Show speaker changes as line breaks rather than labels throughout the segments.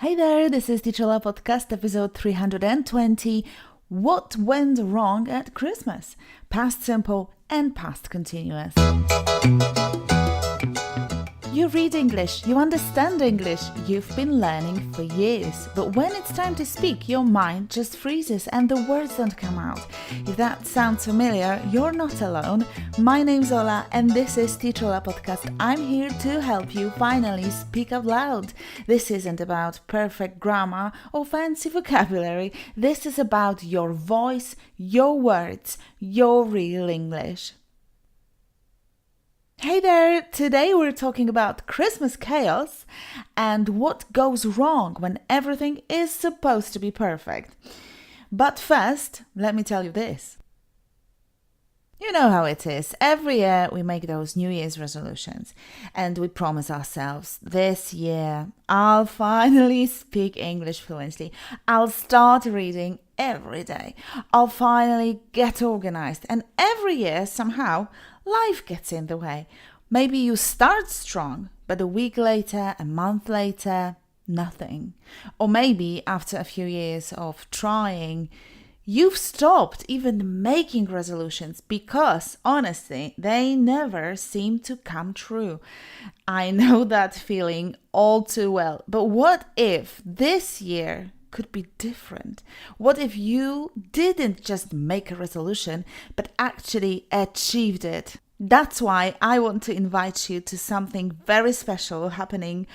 Hey there, this is Teacher Ola Podcast, episode 320. What went wrong at Christmas? Past simple and past continuous. You read English, you understand English, you've been learning for years. But when it's time to speak, your mind just freezes and the words don't come out. If that sounds familiar, you're not alone. My name's Ola and this is Teacher Ola Podcast. I'm here to help you finally speak out loud. This isn't about perfect grammar or fancy vocabulary. This is about your voice, your words, your real English. Hey there! Today we're talking about Christmas chaos and what goes wrong when everything is supposed to be perfect. But first, let me tell you this. You know how it is. Every year we make those New Year's resolutions and we promise ourselves, this year I'll finally speak English fluently. I'll start reading every day. I'll finally get organized. And every year somehow life gets in the way. Maybe you start strong, but a week later, a month later, nothing. Or maybe after a few years of trying, you've stopped even making resolutions because, honestly, they never seem to come true. I know that feeling all too well. But what if this year could be different? What if you didn't just make a resolution, but actually achieved it? That's why I want to invite you to something very special happening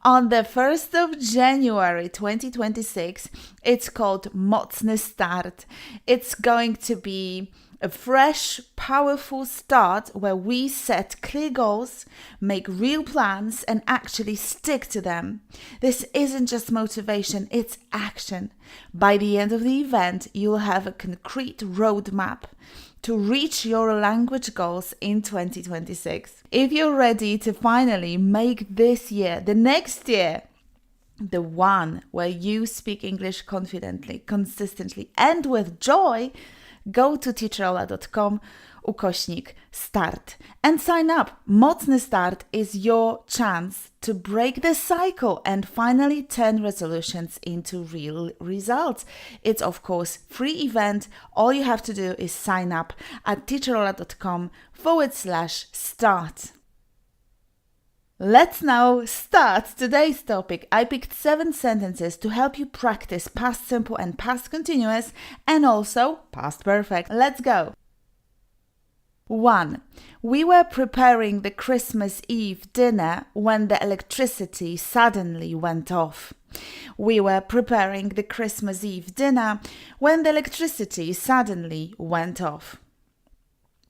on the 1st of January 2026. It's called Mocny Start. It's going to be a fresh, powerful start where we set clear goals, make real plans, and actually stick to them. This isn't just motivation, it's action. By the end of the event, you'll have a concrete roadmap to reach your language goals in 2026. If you're ready to finally make this year, the next year, the one where you speak English confidently, consistently, and with joy, go to teacherola.com /start and sign up. Mocny Start is your chance to break the cycle and finally turn resolutions into real results. It's of course free event. All you have to do is sign up at teacherola.com /start. Let's now start today's topic. I picked 7 sentences to help you practice past simple and past continuous and also past perfect. Let's go. 1. We were preparing the Christmas Eve dinner when the electricity suddenly went off. We were preparing the Christmas Eve dinner when the electricity suddenly went off.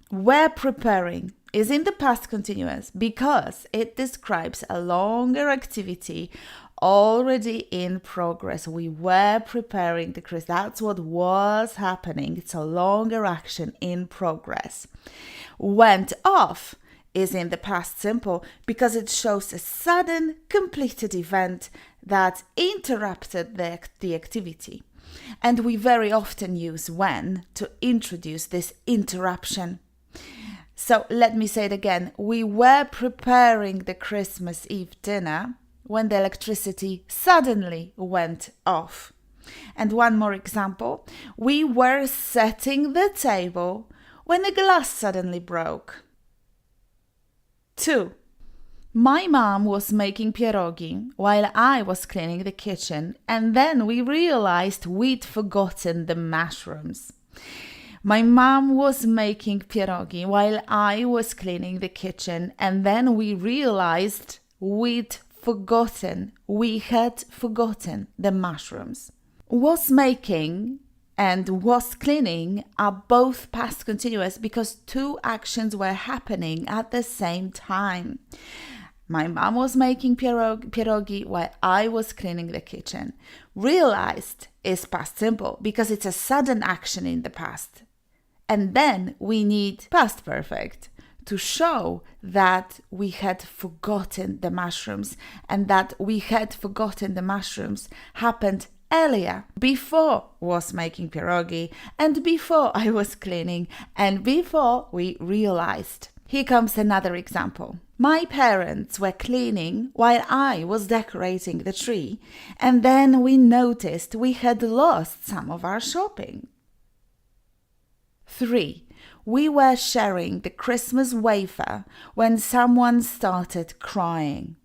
Were preparing is in the past continuous because it describes a longer activity already in progress. We were preparing the Christmas. That's what was happening. It's a longer action in progress. Went off is in the past simple because it shows a sudden completed event that interrupted the activity. And we very often use when to introduce this interruption. So let me say it again. We were preparing the Christmas Eve dinner when the electricity suddenly went off. And one more example. We were setting the table when a glass suddenly broke. 2. My mom was making pierogi while I was cleaning the kitchen, and then we realized we'd forgotten the mushrooms. My mom was making pierogi while I was cleaning the kitchen, and then we realized we had forgotten the mushrooms. Was making and was cleaning are both past continuous because 2 actions were happening at the same time. My mom was making pierogi while I was cleaning the kitchen. Realized is past simple because it's a sudden action in the past. And then we need past perfect to show that we had forgotten the mushrooms, and that we had forgotten the mushrooms happened earlier, before was making pierogi and before I was cleaning and before we realized. Here comes another example. My parents were cleaning while I was decorating the tree, and then we noticed we had lost some of our shopping. 3. We were sharing the Christmas wafer when someone started crying.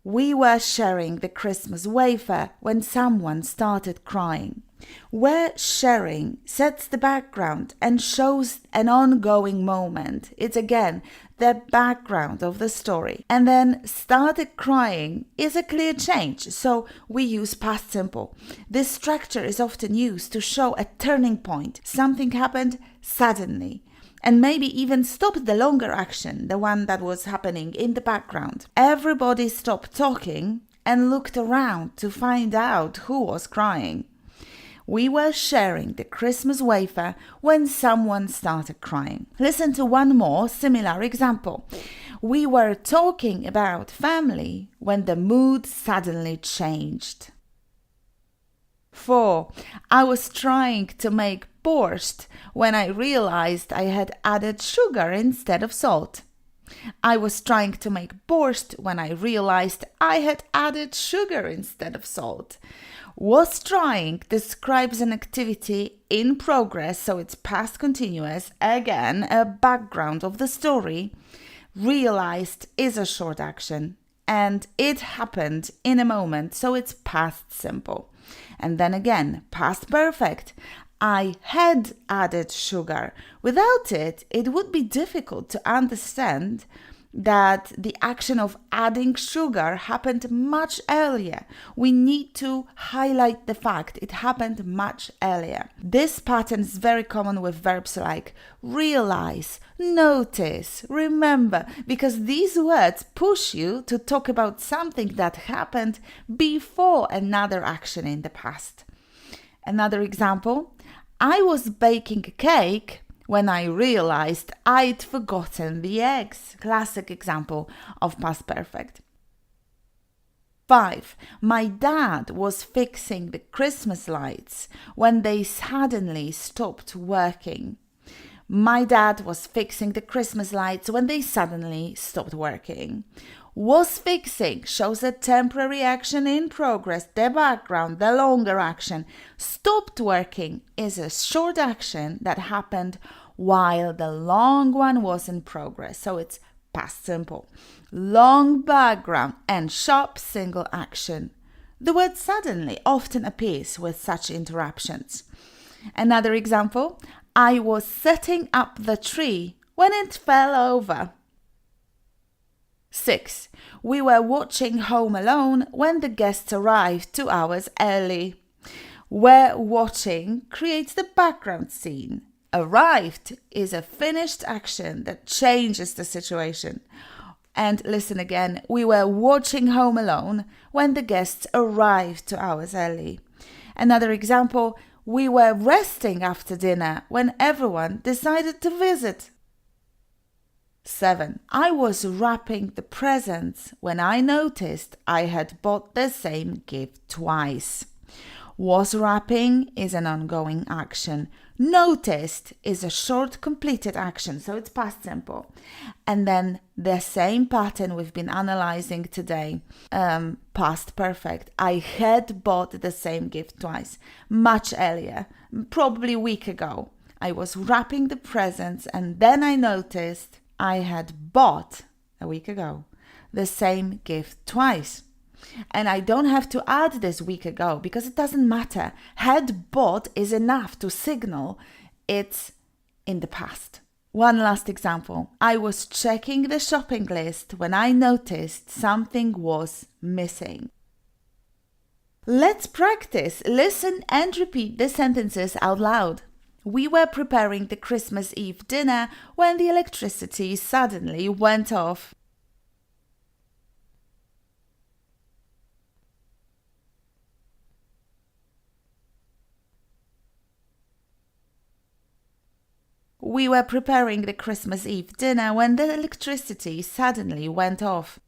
We were sharing the Christmas wafer when someone started crying. Where sharing sets the background and shows an ongoing moment. It's again the background of the story. And then started crying is a clear change, so we use past simple. This structure is often used to show a turning point. Something happened suddenly, and maybe even stopped the longer action, the one that was happening in the background. Everybody stopped talking and looked around to find out who was crying. We were sharing the Christmas wafer when someone started crying. Listen to one more similar example. We were talking about family when the mood suddenly changed. 4. I was trying to make barszcz when I realized I had added sugar instead of salt. I was trying to make barszcz when I realized I had added sugar instead of salt. Was trying describes an activity in progress, so it's past continuous, again, a background of the story. Realized is a short action, and it happened in a moment, so it's past simple. And then again, past perfect. I had added sugar. Without it, it would be difficult to understand that the action of adding sugar happened much earlier. We need to highlight the fact it happened much earlier. This pattern is very common with verbs like realize, notice, remember, because these words push you to talk about something that happened before another action in the past. Another example, I was baking a cake when I realized I'd forgotten the eggs. Classic example of past perfect. 5. My dad was fixing the Christmas lights when they suddenly stopped working. My dad was fixing the Christmas lights when they suddenly stopped working. Was fixing shows a temporary action in progress, the background, the longer action. Stopped working is a short action that happened while the long one was in progress, so it's past simple. Long background and sharp single action. The word suddenly often appears with such interruptions. Another example, I was setting up the tree when it fell over. 6. We were watching Home Alone when the guests arrived 2 hours early. Where watching creates the background scene. Arrived is a finished action that changes the situation. And listen again, we were watching Home Alone when the guests arrived 2 hours early. Another example, we were resting after dinner when everyone decided to visit. 7. I was wrapping the presents when I noticed I had bought the same gift twice. Was wrapping is an ongoing action. Noticed is a short completed action, so it's past simple. And then the same pattern we've been analyzing today, past perfect. I had bought the same gift twice, much earlier, probably a week ago. I was wrapping the presents and then I noticed I had bought, a week ago, the same gift twice. And I don't have to add this week ago because it doesn't matter. Had bought is enough to signal it's in the past. One last example. I was checking the shopping list when I noticed something was missing. Let's practice. Listen and repeat the sentences out loud. We were preparing the Christmas Eve dinner when the electricity suddenly went off. We were preparing the Christmas Eve dinner when the electricity suddenly went off.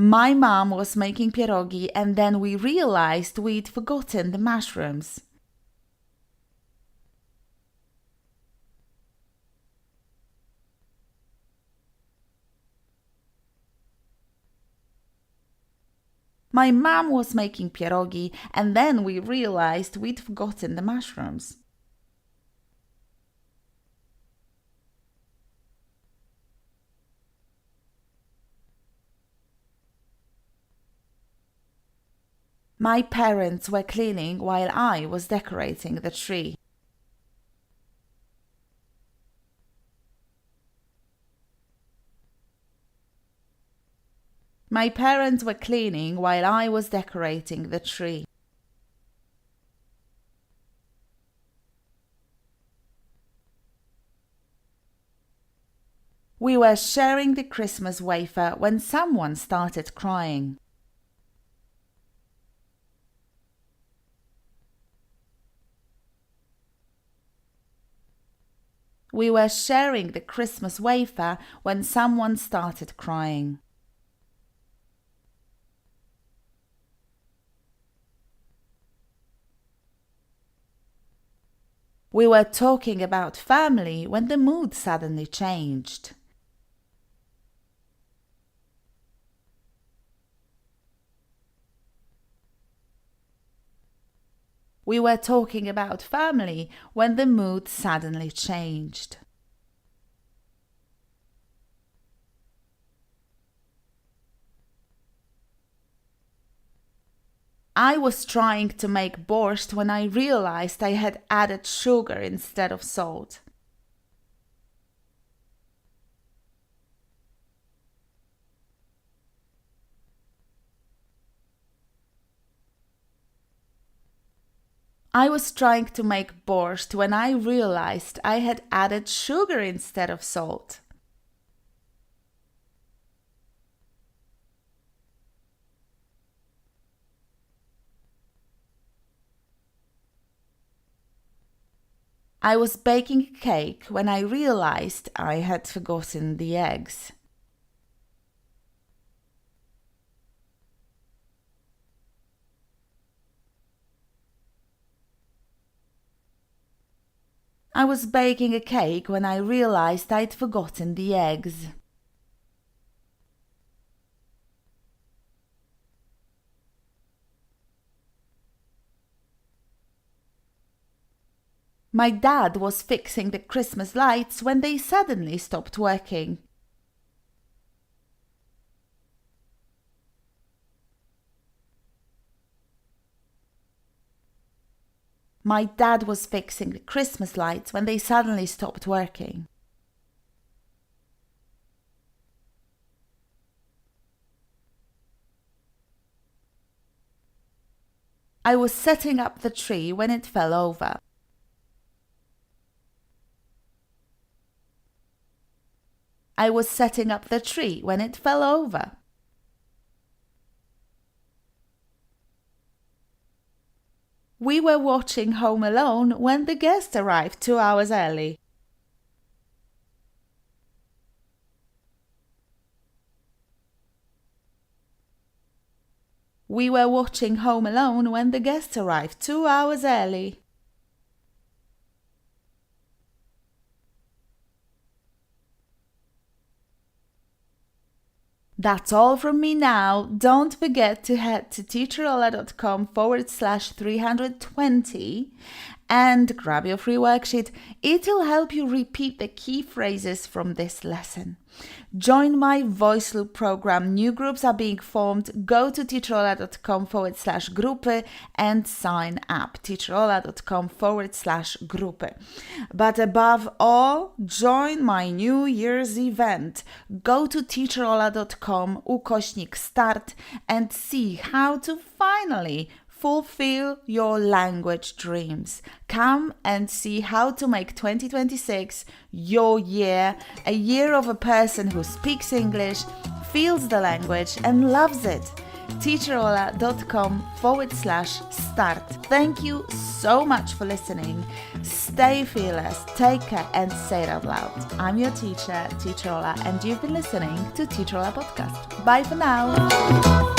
My mom was making pierogi and then we realized we'd forgotten the mushrooms. My mom was making pierogi and then we realized we'd forgotten the mushrooms. My parents were cleaning while I was decorating the tree. My parents were cleaning while I was decorating the tree. We were sharing the Christmas wafer when someone started crying. We were sharing the Christmas wafer when someone started crying. We were talking about family when the mood suddenly changed. We were talking about family when the mood suddenly changed. I was trying to make barszcz when I realized I had added sugar instead of salt. I was trying to make barszcz when I realized I had added sugar instead of salt. I was baking a cake when I realized I had forgotten the eggs. I was baking a cake when I realized I'd forgotten the eggs. My dad was fixing the Christmas lights when they suddenly stopped working. My dad was fixing the Christmas lights when they suddenly stopped working. I was setting up the tree when it fell over. I was setting up the tree when it fell over. We were watching Home Alone when the guest arrived 2 hours early. We were watching Home Alone when the guest arrived 2 hours early. That's all from me now. Don't forget to head to teacherola.com/320 and grab your free worksheet. It'll help you repeat the key phrases from this lesson. Join my voice loop program. New groups are being formed. Go to teacherola.com/grupy and sign up. teacherola.com/grupy. But above all, join my New Year's event. Go to teacherola.com/start and see how to finally fulfill your language dreams. Come and see how to make 2026 your year, a year of a person who speaks English, feels the language and loves it. teacherola.com/start. Thank you so much for listening. Stay fearless, take care, and say it out loud. I'm your teacher, Teacher Ola, and you've been listening to Teacher Ola Podcast. Bye for now.